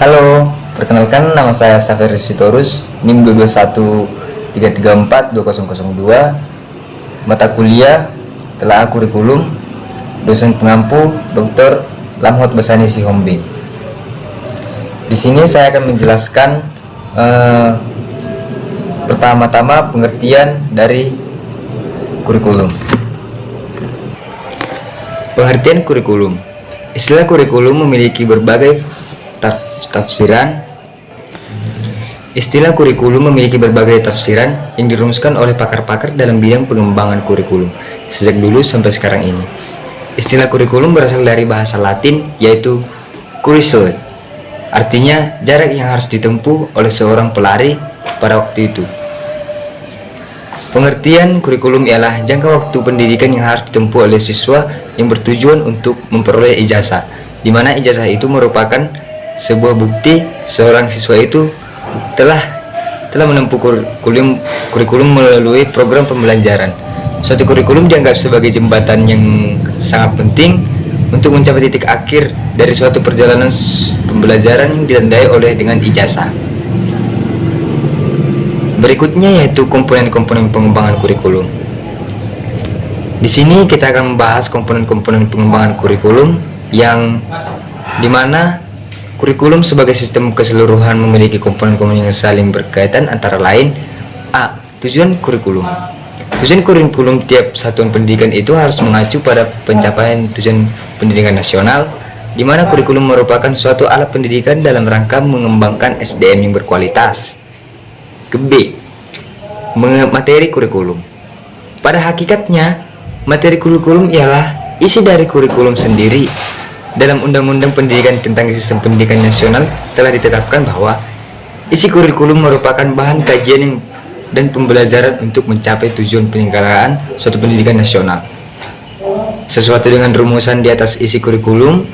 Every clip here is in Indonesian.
Halo, perkenalkan nama saya Safir Sitorus, NIM 22133420002. Mata kuliah telah kurikulum, dosen pengampu Dr. Lamhot Basani Sihombe. Di sini saya akan menjelaskan pertama-tama pengertian dari kurikulum. Pengertian kurikulum. Istilah kurikulum memiliki berbagai tafsiran. Istilah kurikulum memiliki berbagai tafsiran yang dirumuskan oleh pakar-pakar dalam bidang pengembangan kurikulum sejak dulu sampai sekarang ini. Istilah kurikulum berasal dari bahasa Latin yaitu cursore, artinya jarak yang harus ditempuh oleh seorang pelari pada waktu itu. Pengertian kurikulum ialah jangka waktu pendidikan yang harus ditempuh oleh siswa yang bertujuan untuk memperoleh ijazah, di mana ijazah itu merupakan sebuah bukti seorang siswa itu telah menempuh kurikulum melalui program pembelajaran. Suatu kurikulum dianggap sebagai jembatan yang sangat penting untuk mencapai titik akhir dari suatu perjalanan pembelajaran yang ditandai oleh dengan ijazah. Berikutnya yaitu komponen-komponen pengembangan kurikulum. Di sini kita akan membahas komponen-komponen pengembangan kurikulum yang dimana kurikulum sebagai sistem keseluruhan memiliki komponen-komponen yang saling berkaitan, antara lain: A. Tujuan kurikulum. Tujuan kurikulum tiap satuan pendidikan itu harus mengacu pada pencapaian tujuan pendidikan nasional, di mana kurikulum merupakan suatu alat pendidikan dalam rangka mengembangkan SDM yang berkualitas. B. Materi kurikulum. Pada hakikatnya, materi kurikulum ialah isi dari kurikulum sendiri. Dalam Undang-Undang Pendidikan tentang Sistem Pendidikan Nasional telah ditetapkan bahwa isi kurikulum merupakan bahan kajian dan pembelajaran untuk mencapai tujuan penyelenggaraan suatu pendidikan nasional. Sesuatu dengan rumusan di atas isi kurikulum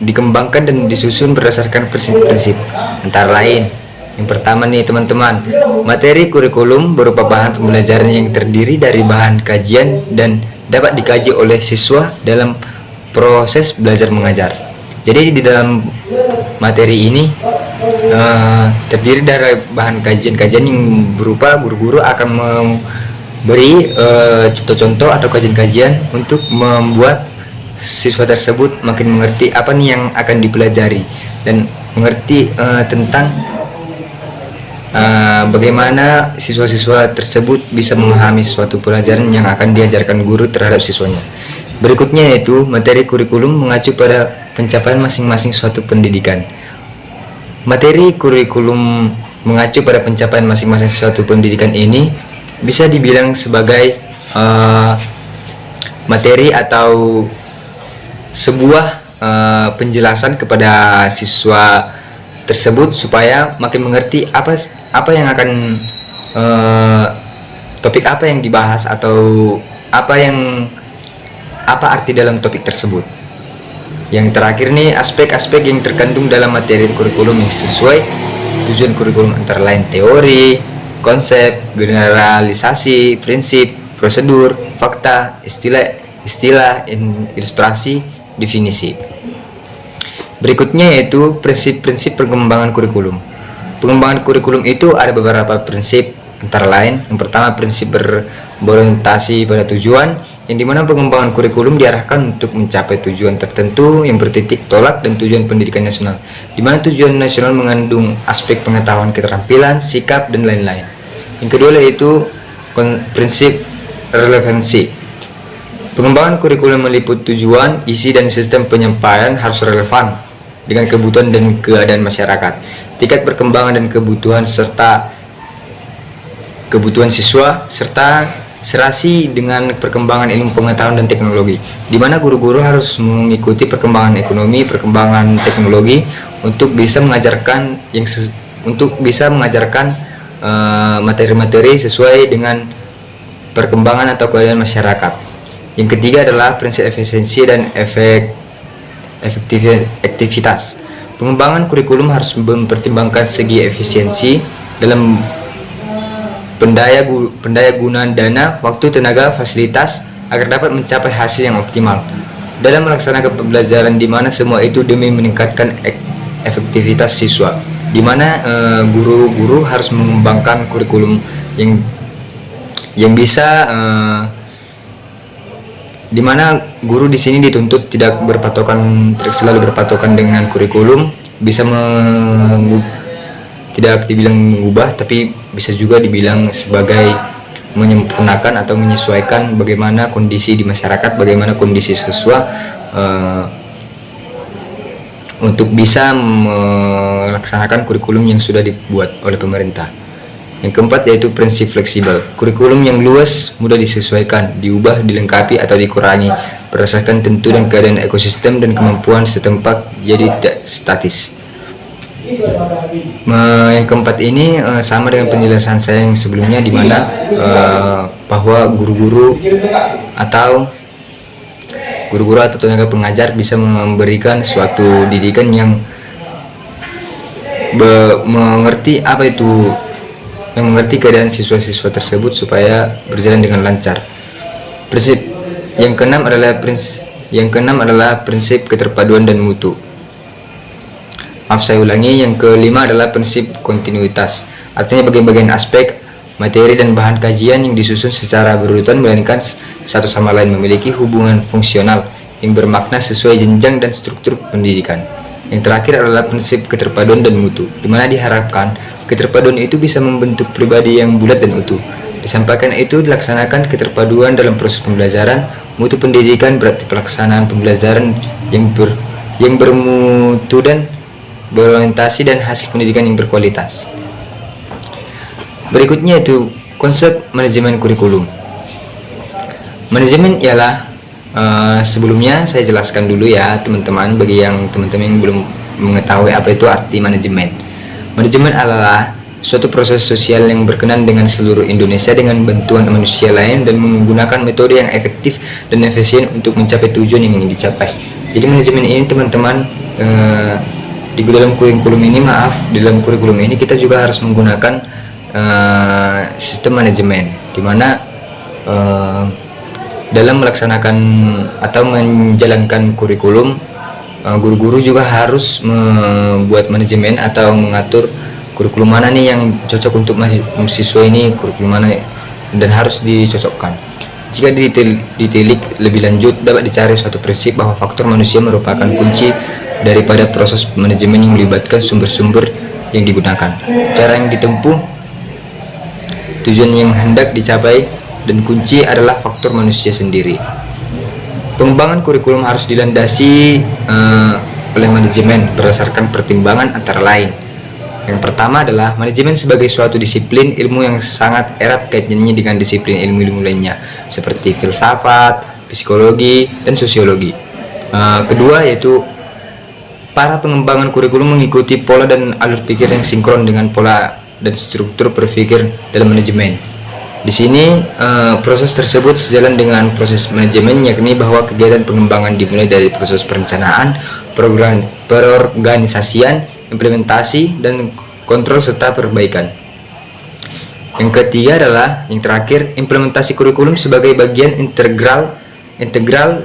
dikembangkan dan disusun berdasarkan prinsip-prinsip, antara lain: yang pertama nih teman-teman, materi kurikulum berupa bahan pembelajaran yang terdiri dari bahan kajian dan dapat dikaji oleh siswa dalam proses belajar mengajar. Jadi di dalam materi ini terdiri dari bahan kajian-kajian yang berupa guru-guru akan memberi contoh-contoh atau kajian-kajian untuk membuat siswa tersebut makin mengerti apa nih yang akan dipelajari dan mengerti tentang bagaimana siswa-siswa tersebut bisa memahami suatu pelajaran yang akan diajarkan guru terhadap siswanya. Berikutnya yaitu materi kurikulum mengacu pada pencapaian masing-masing suatu pendidikan. Materi kurikulum mengacu pada pencapaian masing-masing suatu pendidikan ini bisa dibilang sebagai materi atau sebuah penjelasan kepada siswa tersebut supaya makin mengerti apa yang akan topik apa yang dibahas atau apa arti dalam topik tersebut. Yang terakhir nih, aspek-aspek yang terkandung dalam materi kurikulum yang sesuai tujuan kurikulum, antara lain teori, konsep, generalisasi, prinsip, prosedur, fakta, istilah, ilustrasi, definisi. Berikutnya yaitu prinsip-prinsip pengembangan kurikulum. Pengembangan kurikulum itu ada beberapa prinsip, antara lain: yang pertama, prinsip berorientasi pada tujuan, yang dimana pengembangan kurikulum diarahkan untuk mencapai tujuan tertentu yang bertitik tolak dan tujuan pendidikan nasional, dimana tujuan nasional mengandung aspek pengetahuan, keterampilan, sikap, dan lain-lain. Yang kedua yaitu prinsip relevansi. Pengembangan kurikulum meliput tujuan, isi, dan sistem penyampaian harus relevan dengan kebutuhan dan keadaan masyarakat, tingkat perkembangan dan kebutuhan serta kebutuhan siswa, serta serasi dengan perkembangan ilmu pengetahuan dan teknologi, di mana guru-guru harus mengikuti perkembangan ekonomi, perkembangan teknologi untuk bisa mengajarkan materi-materi sesuai dengan perkembangan atau keadaan masyarakat. Yang ketiga adalah prinsip efisiensi dan efektivitas. Pengembangan kurikulum harus mempertimbangkan segi efisiensi dalam pendaya gunaan dana, waktu, tenaga, fasilitas agar dapat mencapai hasil yang optimal dalam melaksanakan pembelajaran, di mana semua itu demi meningkatkan aktivitas siswa, di mana guru-guru harus mengembangkan kurikulum yang bisa di mana guru di sini dituntut tidak selalu berpatokan dengan kurikulum, bisa tidak dibilang mengubah, tapi bisa juga dibilang sebagai menyempurnakan atau menyesuaikan bagaimana kondisi di masyarakat, bagaimana kondisi siswa, untuk bisa melaksanakan kurikulum yang sudah dibuat oleh pemerintah. Yang keempat yaitu prinsip fleksibel. Kurikulum yang luas, mudah disesuaikan, diubah, dilengkapi atau dikurangi berdasarkan tentu dan keadaan ekosistem dan kemampuan setempat, jadi tidak statis. Yang keempat ini sama dengan penjelasan saya yang sebelumnya, di mana bahwa guru-guru atau tenaga pengajar bisa memberikan suatu didikan yang mengerti keadaan siswa-siswa tersebut supaya berjalan dengan lancar. Prinsip yang keenam adalah prinsip keterpaduan dan mutu. Maaf, saya ulangi, yang kelima adalah prinsip kontinuitas. Artinya bagian-bagian aspek materi dan bahan kajian yang disusun secara berurutan melainkan satu sama lain memiliki hubungan fungsional yang bermakna sesuai jenjang dan struktur pendidikan. Yang terakhir adalah prinsip keterpaduan dan mutu, di mana diharapkan keterpaduan itu bisa membentuk pribadi yang bulat dan utuh. Disampaikan itu dilaksanakan keterpaduan dalam proses pembelajaran. Mutu pendidikan berarti pelaksanaan pembelajaran yang bermutu dan berorientasi dan hasil pendidikan yang berkualitas. Berikutnya itu konsep manajemen kurikulum. Manajemen ialah sebelumnya saya jelaskan dulu ya teman-teman, bagi yang teman-teman yang belum mengetahui apa itu arti manajemen. Manajemen adalah suatu proses sosial yang berkenan dengan seluruh Indonesia dengan bantuan manusia lain dan menggunakan metode yang efektif dan efisien untuk mencapai tujuan yang ingin dicapai. Jadi manajemen ini teman-teman, di dalam kurikulum ini kita juga harus menggunakan sistem manajemen, di mana dalam melaksanakan atau menjalankan kurikulum, guru-guru juga harus membuat manajemen atau mengatur kurikulum mana nih yang cocok untuk siswa ini, kurikulum mana, dan harus dicocokkan. Jika ditilik lebih lanjut, dapat dicari suatu prinsip bahwa faktor manusia merupakan kunci daripada proses manajemen yang melibatkan sumber-sumber yang digunakan, cara yang ditempuh, tujuan yang hendak dicapai, dan kunci adalah faktor manusia sendiri. Pengembangan kurikulum harus dilandasi oleh manajemen berdasarkan pertimbangan antara lain. Yang pertama adalah manajemen sebagai suatu disiplin ilmu yang sangat erat kaitannya dengan disiplin ilmu-ilmu lainnya seperti filsafat, psikologi, dan sosiologi. Kedua yaitu para pengembangan kurikulum mengikuti pola dan alur pikir yang sinkron dengan pola dan struktur berpikir dalam manajemen. Di sini proses tersebut sejalan dengan proses manajemen, yakni bahwa kegiatan pengembangan dimulai dari proses perencanaan, perorganisasian, implementasi, dan kontrol serta perbaikan. Yang ketiga adalah yang terakhir, implementasi kurikulum sebagai bagian integral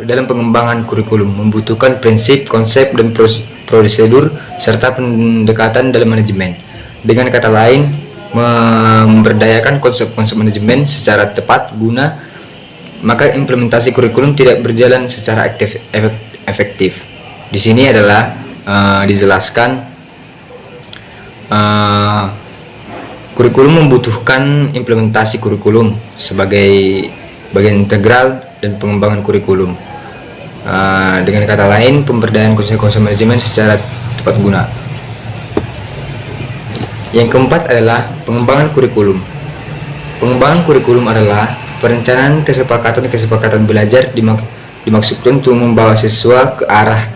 dalam pengembangan kurikulum membutuhkan prinsip, konsep, dan prosedur serta pendekatan dalam manajemen. Dengan kata lain, memberdayakan konsep-konsep manajemen secara tepat guna, maka implementasi kurikulum tidak berjalan secara efektif. Di sini adalah dijelaskan kurikulum membutuhkan implementasi kurikulum sebagai bagian integral dan pengembangan kurikulum. Dengan kata lain, pemberdayaan konsep-konsep manajemen secara tepat guna. Yang keempat adalah pengembangan kurikulum. Pengembangan kurikulum adalah perencanaan kesepakatan belajar dimaksudkan untuk membawa siswa ke arah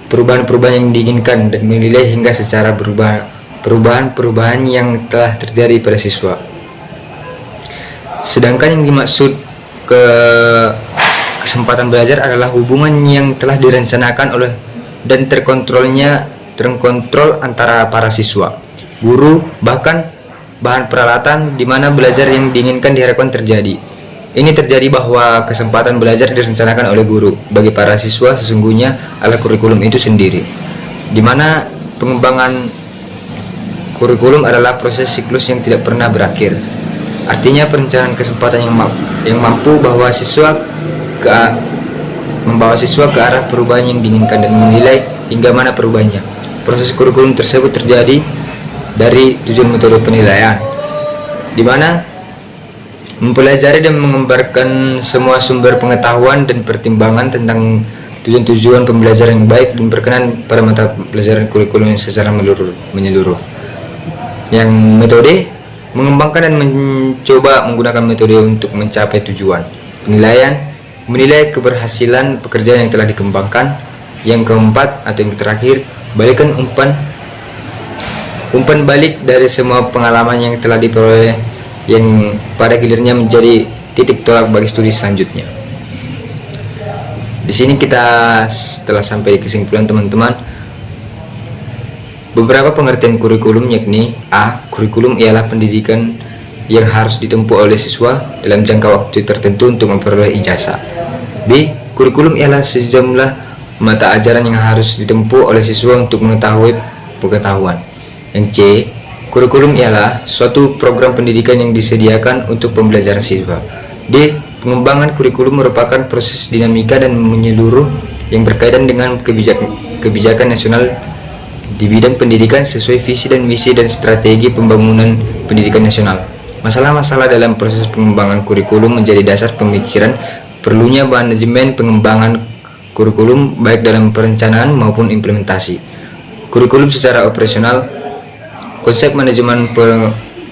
perubahan-perubahan yang diinginkan dan menilai hingga secara perubahan-perubahan yang telah terjadi pada siswa. Sedangkan yang dimaksud kesempatan belajar adalah hubungan yang telah direncanakan oleh dan terkontrol antara para siswa, guru, bahkan bahan peralatan di mana belajar yang diinginkan diharapkan terjadi. Ini terjadi bahwa kesempatan belajar direncanakan oleh guru bagi para siswa sesungguhnya adalah kurikulum itu sendiri, di mana pengembangan kurikulum adalah proses siklus yang tidak pernah berakhir. Artinya perencanaan kesempatan yang mampu membawa siswa ke arah perubahan yang diinginkan dan menilai hingga mana perubahannya. Proses kurikulum tersebut terjadi dari 7 metode penilaian, di mana mempelajari dan mengembarkan semua sumber pengetahuan dan pertimbangan tentang tujuan-tujuan pembelajaran yang baik dan berkenan pada mata pelajaran kurikulum yang secara menyeluruh. Yang metode mengembangkan dan mencoba menggunakan metode untuk mencapai tujuan. Penilaian menilai keberhasilan pekerjaan yang telah dikembangkan. Yang keempat atau yang terakhir, balikan umpan balik dari semua pengalaman yang telah diperoleh yang pada gilirannya menjadi titik tolak bagi studi selanjutnya. Di sini kita telah sampai kesimpulan teman-teman. Beberapa pengertian kurikulum yakni: A. Kurikulum ialah pendidikan yang harus ditempuh oleh siswa dalam jangka waktu tertentu untuk memperoleh ijazah. B. Kurikulum ialah sejumlah mata ajaran yang harus ditempuh oleh siswa untuk mengetahui pengetahuan. Yang C. Kurikulum ialah suatu program pendidikan yang disediakan untuk pembelajaran siswa. D. Pengembangan kurikulum merupakan proses dinamika dan menyeluruh yang berkaitan dengan kebijakan nasional di bidang pendidikan sesuai visi dan misi dan strategi pembangunan pendidikan nasional. Masalah-masalah dalam proses pengembangan kurikulum menjadi dasar pemikiran perlunya manajemen pengembangan kurikulum baik dalam perencanaan maupun implementasi. Kurikulum secara operasional. Konsep manajemen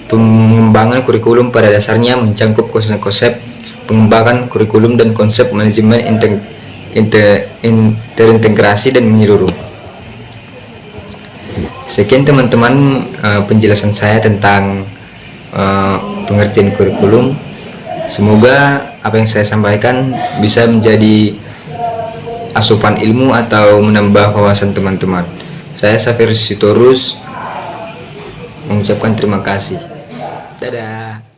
pengembangan kurikulum pada dasarnya mencangkup konsep pengembangan kurikulum dan konsep manajemen terintegrasi dan menyeluruh. Sekian teman-teman penjelasan saya tentang pengertian kurikulum. Semoga apa yang saya sampaikan bisa menjadi asupan ilmu atau menambah wawasan teman-teman. Saya Safir Sitorus mengucapkan terima kasih. Dadah.